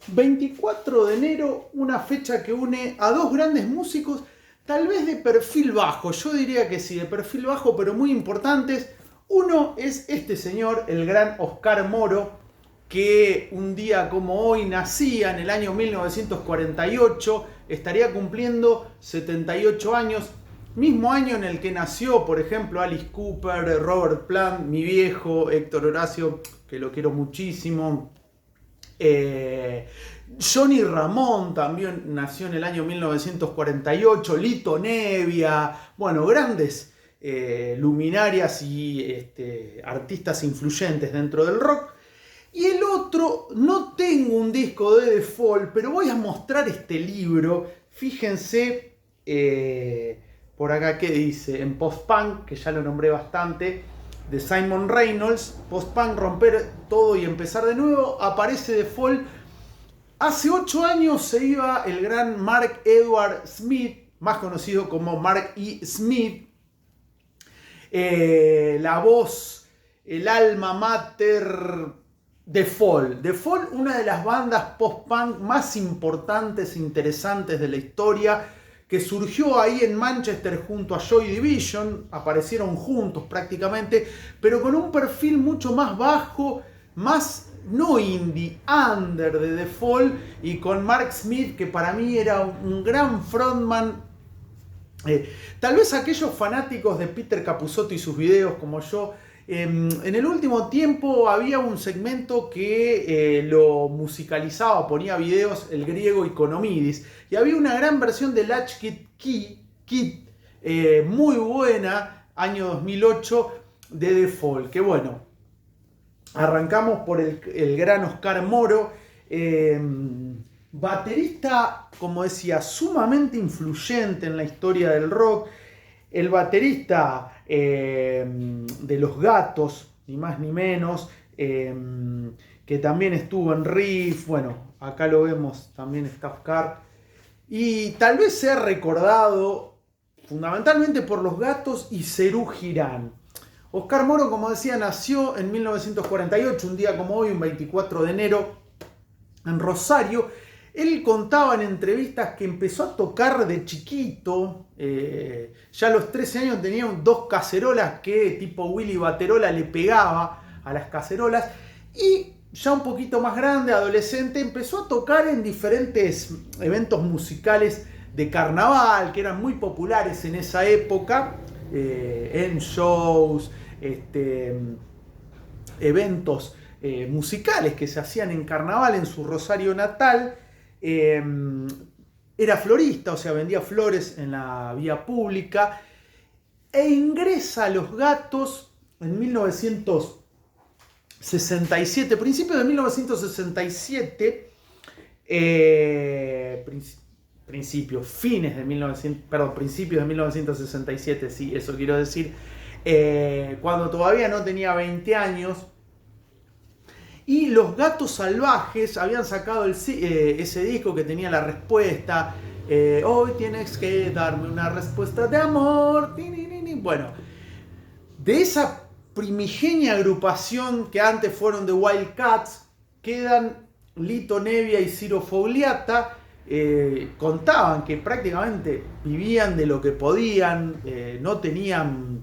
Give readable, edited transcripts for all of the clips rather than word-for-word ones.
24 de enero, una fecha que une a dos grandes músicos, tal vez de perfil bajo, yo diría que sí, de perfil bajo, pero muy importantes. Uno es este señor, el gran Oscar Moro, que un día como hoy nacía en el año 1948, estaría cumpliendo 78 años, mismo año en el que nació, por ejemplo, Alice Cooper, Robert Plant, mi viejo, Héctor Horacio, que lo quiero muchísimo. Johnny Ramón también nació en el año 1948, Lito Nevia, bueno, grandes luminarias y artistas influyentes dentro del rock. Y el otro, no tengo un disco de The Fall, pero voy a mostrar este libro. Fíjense por acá qué dice, en Post-Punk, que ya lo nombré bastante, de Simon Reynolds, Post-Punk, romper todo y empezar de nuevo, aparece The Fall. Hace 8 años se iba el gran Mark Edward Smith, más conocido como Mark E. Smith, la voz, el alma mater de Fall. The Fall, una de las bandas post-punk más importantes e interesantes de la historia, que surgió ahí en Manchester junto a Joy Division, aparecieron juntos prácticamente, pero con un perfil mucho más bajo, más no indie, under de The Fall, y con Mark Smith, que para mí era un gran frontman. Tal vez aquellos fanáticos de Peter Capusotto y sus videos como yo, en el último tiempo había un segmento que lo musicalizaba, ponía videos, el griego Economidis, y había una gran versión de Latch Kit, muy buena, año 2008, de The Fall, que bueno, arrancamos por el gran Oscar Moro, baterista, como decía, sumamente influyente en la historia del rock, el baterista de Los Gatos, ni más ni menos, que también estuvo en Riff, bueno, acá lo vemos, también está Oscar, y tal vez sea recordado fundamentalmente por Los Gatos y Serú Girán. Oscar Moro, como decía, nació en 1948, un día como hoy, un 24 de enero, en Rosario. Él contaba en entrevistas que empezó a tocar de chiquito, ya a los 13 años tenía 2 cacerolas que tipo Willy Baterola le pegaba a las cacerolas, y ya un poquito más grande, adolescente, empezó a tocar en diferentes eventos musicales de carnaval que eran muy populares en esa época, en shows, eventos musicales que se hacían en carnaval en su Rosario natal. Era florista, o sea, vendía flores en la vía pública, e ingresa a Los Gatos en 1967, principios de 1967, principios de 1967, sí, eso quiero decir, cuando todavía no tenía 20 años. Y Los Gatos Salvajes habían sacado ese disco que tenía la respuesta, hoy tienes que darme una respuesta de amor. Bueno, de esa primigenia agrupación que antes fueron The Wildcats, quedan Lito Nevia y Ciro Fogliata. Contaban que prácticamente vivían de lo que podían, no tenían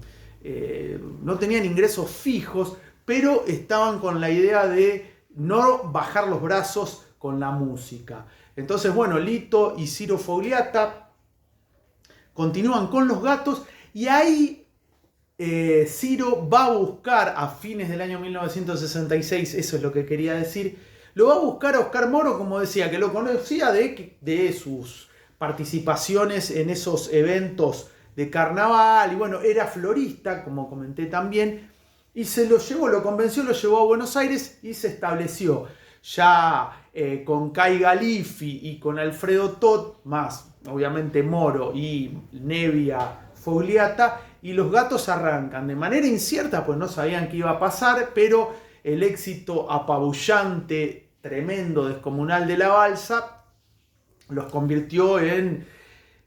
ingresos fijos, pero estaban con la idea de no bajar los brazos con la música. Entonces, bueno, Lito y Ciro Fogliata continúan con Los Gatos, y ahí Ciro va a buscar a fines del año 1966, eso es lo que quería decir, lo va a buscar a Oscar Moro, como decía, que lo conocía de sus participaciones en esos eventos de carnaval, y bueno, era florista, como comenté también, y se lo llevó, lo convenció, lo llevó a Buenos Aires y se estableció ya con Kai Galifi y con Alfredo Tot, más obviamente Moro y Nevia Fogliata, y Los Gatos arrancan de manera incierta, pues no sabían qué iba a pasar, pero el éxito apabullante, tremendo, descomunal de La Balsa los convirtió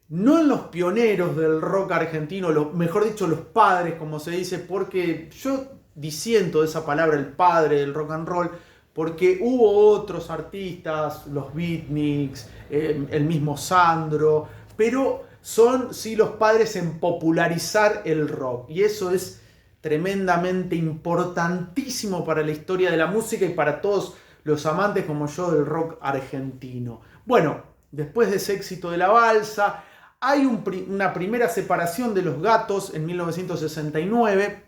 no en los pioneros del rock argentino, mejor dicho, los padres, como se dice, porque yo disiento de esa palabra, el padre del rock and roll, porque hubo otros artistas, los Beatniks, el mismo Sandro, pero son sí los padres en popularizar el rock. Y eso es tremendamente importantísimo para la historia de la música y para todos los amantes como yo del rock argentino. Bueno, después de ese éxito de la balsa, hay una primera separación de los Gatos en 1969.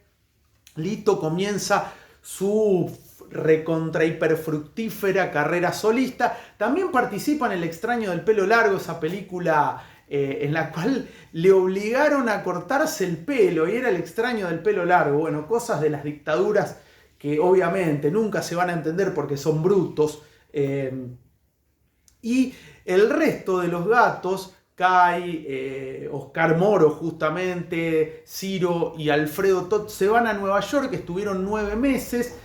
Lito comienza su recontra hiperfructífera carrera solista. También participa en El extraño del pelo largo, esa película en la cual le obligaron a cortarse el pelo y era El extraño del pelo largo. Bueno, cosas de las dictaduras que obviamente nunca se van a entender porque son brutos. Y el resto de los Gatos, Kai, Oscar Moro justamente, Ciro y Alfredo Tot, se van a Nueva York, estuvieron 9 meses.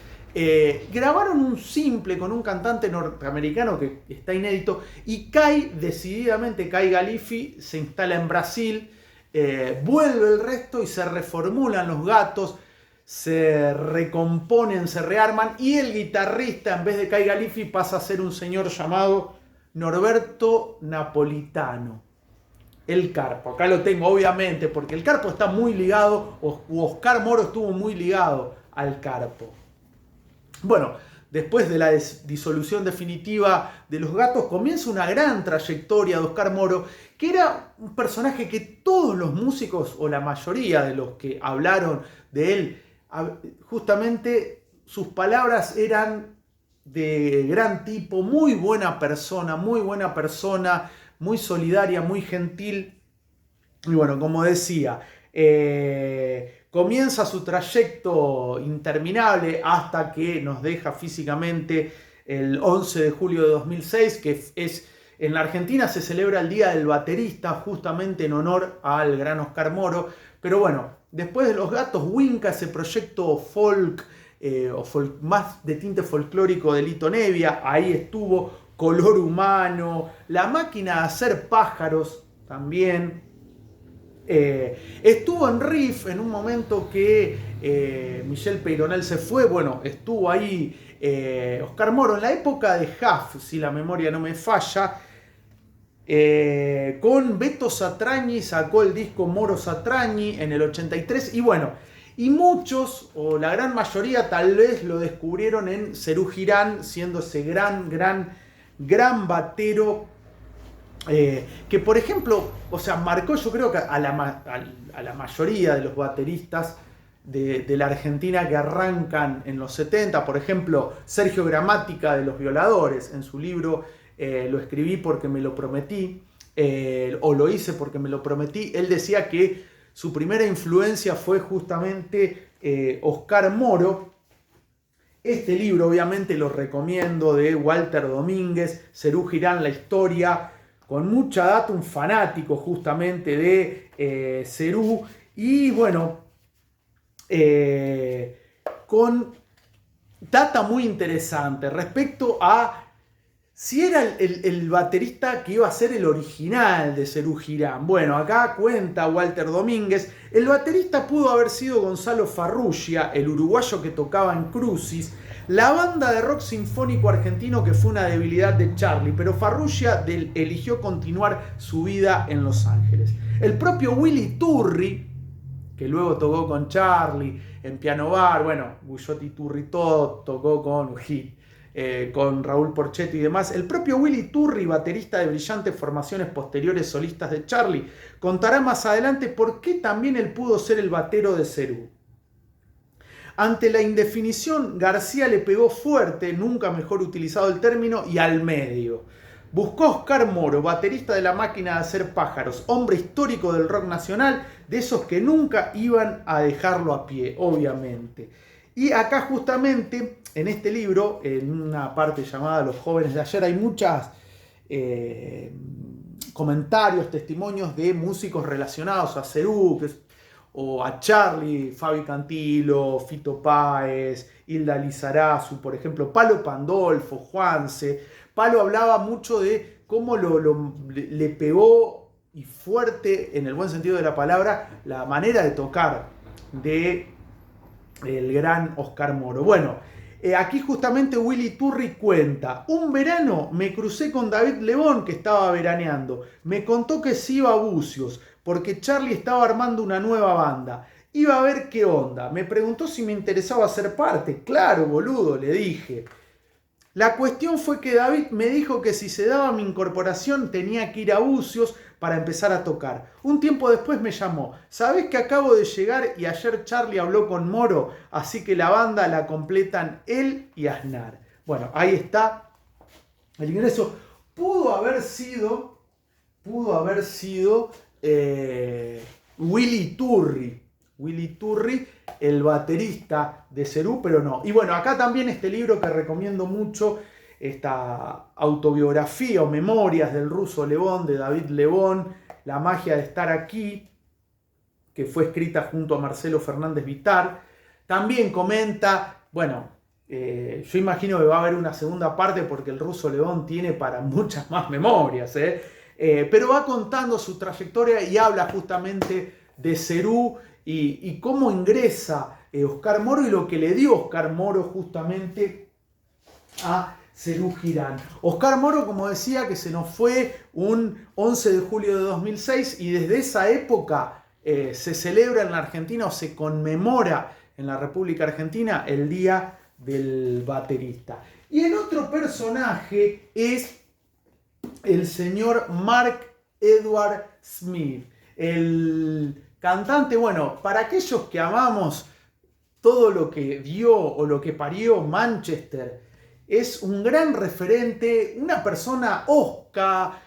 Grabaron un simple con un cantante norteamericano que está inédito y Kai, decididamente Kai Galifi, se instala en Brasil, vuelve el resto y se reformulan los Gatos, se recomponen, se rearman y el guitarrista en vez de Kai Galifi pasa a ser un señor llamado Norberto Napolitano, el Carpo. Acá lo tengo obviamente porque el Carpo está muy ligado, Oscar Moro estuvo muy ligado al Carpo. Bueno, después de la disolución definitiva de los Gatos, comienza una gran trayectoria de Oscar Moro, que era un personaje que todos los músicos, o la mayoría de los que hablaron de él, justamente sus palabras eran de gran tipo, muy buena persona, muy solidaria, muy gentil. Y bueno, como decía, comienza su trayecto interminable hasta que nos deja físicamente el 11 de julio de 2006, que es en la Argentina se celebra el Día del Baterista, justamente en honor al gran Oscar Moro. Pero bueno, después de los Gatos, Winca, ese proyecto folk, más de tinte folclórico de Lito Nebbia, ahí estuvo Color Humano, La máquina de hacer pájaros también. Estuvo en Riff en un momento que Michel Peyronel se fue, bueno, estuvo ahí Oscar Moro en la época de Huff, si la memoria no me falla, con Beto Satrañi, sacó el disco Moro Satrañi en el 83 y bueno, y muchos, o la gran mayoría tal vez lo descubrieron en Serú Girán, siendo ese gran batero. Que por ejemplo, o sea, marcó yo creo que a la mayoría de los bateristas de la Argentina que arrancan en los 70, por ejemplo, Sergio Gramática de Los Violadores, en su libro Lo escribí porque me lo prometí, o lo hice porque me lo prometí, él decía que su primera influencia fue justamente Oscar Moro. Este libro obviamente lo recomiendo, de Walter Domínguez, Serú Girán, la historia, con mucha data, un fanático justamente de Serú, y bueno, con data muy interesante respecto a si era el baterista que iba a ser el original de Serú Girán. Bueno, acá cuenta Walter Domínguez, el baterista pudo haber sido Gonzalo Farrugia, el uruguayo que tocaba en Crucis, la banda de rock sinfónico argentino que fue una debilidad de Charlie, pero Farrugia eligió continuar su vida en Los Ángeles. El propio Willy Turri, que luego tocó con Charlie en Piano Bar, bueno, Gullotti Turri todo, tocó con Hit, con Raúl Porchetto y demás. El propio Willy Turri, baterista de brillantes formaciones posteriores solistas de Charlie, contará más adelante por qué también él pudo ser el batero de Serú. Ante la indefinición, García le pegó fuerte, nunca mejor utilizado el término, y al medio. Buscó a Oscar Moro, baterista de La máquina de hacer pájaros, hombre histórico del rock nacional, de esos que nunca iban a dejarlo a pie, obviamente. Y acá justamente, en este libro, en una parte llamada Los jóvenes de ayer, hay muchos comentarios, testimonios de músicos relacionados a Serú, o a Charlie, Fabi Cantilo, Fito Páez, Hilda Lizarazu, por ejemplo, Palo Pandolfo, Juanse. Palo hablaba mucho de cómo le pegó, y fuerte en el buen sentido de la palabra, la manera de tocar de el gran Oscar Moro. Bueno, Aquí justamente Willy Turri cuenta: un verano me crucé con David Lebón, que estaba veraneando. Me contó que se iba a Bucios, porque Charlie estaba armando una nueva banda. Iba a ver qué onda. Me preguntó si me interesaba ser parte. Claro, boludo, le dije. La cuestión fue que David me dijo que si se daba mi incorporación tenía que ir a Bucios para empezar a tocar. Un tiempo después me llamó: ¿sabés que acabo de llegar y ayer Charlie habló con Moro? Así que la banda la completan él y Aznar. Bueno, ahí está el ingreso. Pudo haber sido Willy Turri, el baterista de Serú, pero no. Y bueno, acá también este libro que recomiendo mucho, esta autobiografía o memorias del ruso Lebón, de David Lebón, La magia de estar aquí, que fue escrita junto a Marcelo Fernández Vitar. También comenta, bueno, yo imagino que va a haber una segunda parte porque el ruso Lebón tiene para muchas más memorias, pero va contando su trayectoria y habla justamente de Serú y cómo ingresa Oscar Moro y lo que le dio Oscar Moro justamente a Serú Girán. Oscar Moro, como decía, que se nos fue un 11 de julio de 2006 y desde esa época se celebra en la Argentina o se conmemora en la República Argentina el Día del Baterista. Y el otro personaje es el señor Mark Edward Smith, el cantante. Bueno, para aquellos que amamos todo lo que dio o lo que parió Manchester, es un gran referente, una persona hosca,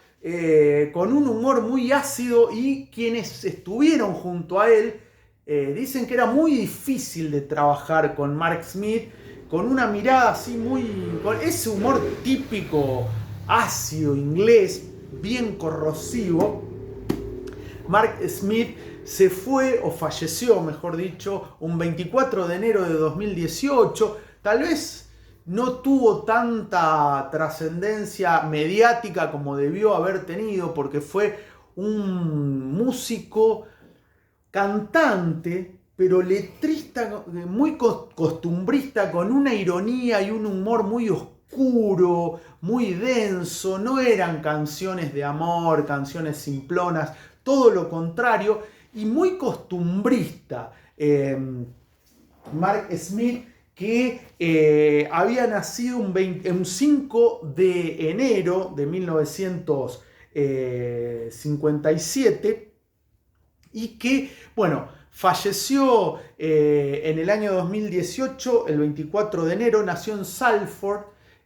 con un humor muy ácido, y quienes estuvieron junto a él dicen que era muy difícil de trabajar con Mark Smith, con una mirada así con ese humor típico ácido inglés, bien corrosivo. Mark Smith se fue, o falleció, mejor dicho, un 24 de enero de 2018. Tal vez no tuvo tanta trascendencia mediática como debió haber tenido, porque fue un músico, cantante, pero letrista, muy costumbrista, con una ironía y un humor muy oscuro, muy denso. No eran canciones de amor, canciones simplonas, todo lo contrario, y muy costumbrista. Mark Smith, que había nacido un 5 de enero de 1957 y que, bueno, falleció en el año 2018, el 24 de enero, nació en Salford,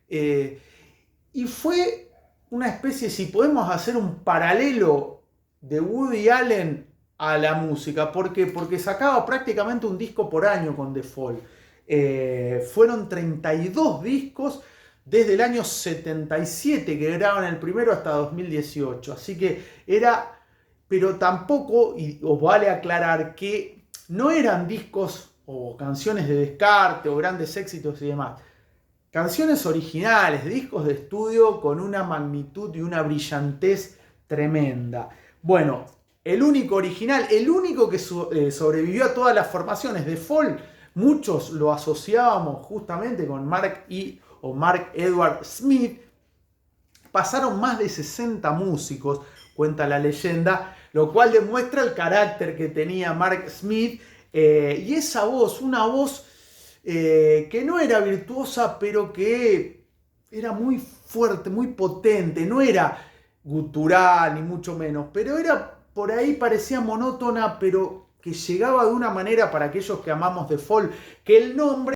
y fue una especie, si podemos hacer un paralelo de Woody Allen a la música. ¿Por qué? Porque sacaba prácticamente un disco por año con The Fall. Fueron 32 discos desde el año 77 que graban el primero hasta 2018. Así que era, pero tampoco, y os vale aclarar que no eran discos o canciones de descarte o grandes éxitos y demás. Canciones originales, discos de estudio con una magnitud y una brillantez tremenda. Bueno, el único original, el único que sobrevivió a todas las formaciones de Fall, muchos lo asociábamos justamente con Mark Edward Smith. Pasaron más de 60 músicos, cuenta la leyenda, lo cual demuestra el carácter que tenía Mark Smith, y esa voz, una voz que no era virtuosa, pero que era muy fuerte, muy potente. No era gutural ni mucho menos, pero era, por ahí parecía monótona, pero que llegaba de una manera, para aquellos que amamos The Fall, que el nombre